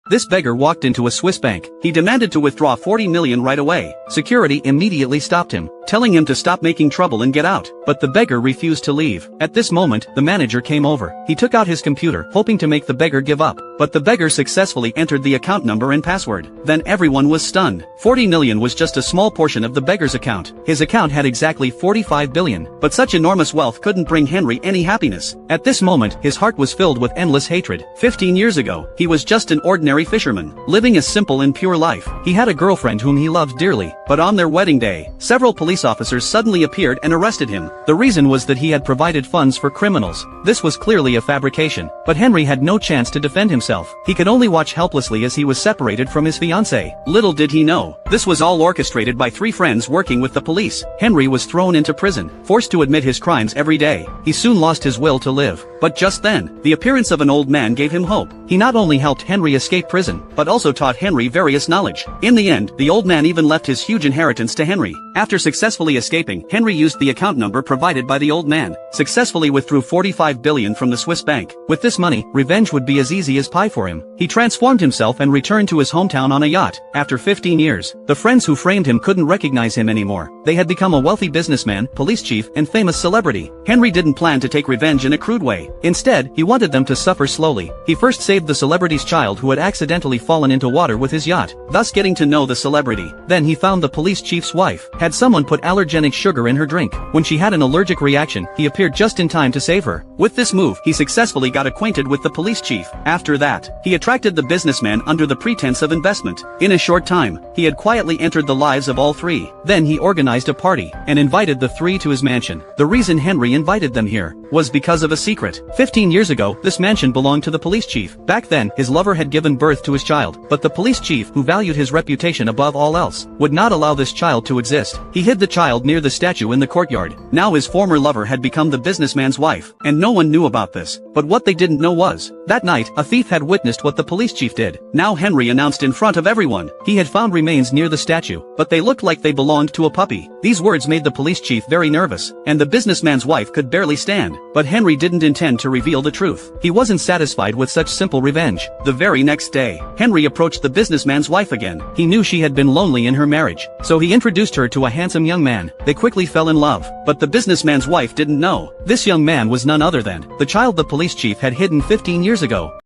This beggar walked into a Swiss bank. He demanded to withdraw 40 million right away. Security immediately stopped him, telling him to stop making trouble and get out. But the beggar refused to leave. At this moment, the manager came over. He took out his computer, hoping to make the beggar give up. But the beggar successfully entered the account number and password. Then everyone was stunned. 40 million was just a small portion of the beggar's account. His account had exactly 45 billion. But such enormous wealth couldn't bring Henry any happiness. At this moment, his heart was filled with endless hatred. 15 years ago, he was just an ordinary fisherman, living a simple and pure life. He had a girlfriend whom he loved dearly. But on their wedding day, several police officers suddenly appeared and arrested him. The reason was that he had provided funds for criminals. This was clearly a fabrication. But Henry had no chance to defend himself. He could only watch helplessly as he was separated from his fiancée. Little did he know, this was all orchestrated by three friends working with the police. Henry was thrown into prison, forced to admit his crimes every day. He soon lost his will to live. But just then, the appearance of an old man gave him hope. He not only helped Henry escape prison, but also taught Henry various knowledge. In the end, the old man even left his huge inheritance to Henry. After successfully escaping, Henry used the account number provided by the old man, successfully withdrew 45 billion from the Swiss bank. With this money, revenge would be as easy as pie for him. He transformed himself and returned to his hometown on a yacht. After 15 years, the friends who framed him couldn't recognize him anymore. They had become a wealthy businessman, police chief, and famous celebrity. Henry didn't plan to take revenge in a crude way. Instead, he wanted them to suffer slowly. He first saved the celebrity's child who had accidentally fallen into water with his yacht, thus getting to know the celebrity. Then he found the police chief's wife had someone put allergenic sugar in her drink. When she had an allergic reaction, he appeared just in time to save her. With this move, he successfully got acquainted with the police chief. After that, he attracted the businessman under the pretense of investment. In a short time, he had quietly entered the lives of all three. Then he organized a party and invited the three to his mansion. The reason Henry invited them here was because of a secret. 15 years ago, this mansion belonged to the police chief. Back then, his lover had given birth to his child, but the police chief, who valued his reputation above all else, would not allow this child to exist. He hid the child near the statue in the courtyard. Now his former lover had become the businessman's wife, and no one knew about this. But what they didn't know was, that night, a thief had witnessed what the police chief did. Now Henry announced in front of everyone, he had found remains near the statue, but they looked like they belonged to a puppy. These words made the police chief very nervous, and the businessman's wife could barely stand. But Henry didn't intend to reveal the truth. He wasn't satisfied with such simple revenge. The very next day, Henry approached the businessman's wife again. He knew she had been lonely in her marriage, so he introduced her to a handsome young man. They quickly fell in love, but the businessman's wife didn't know. This young man was none other than the child the police chief had hidden 15 years ago.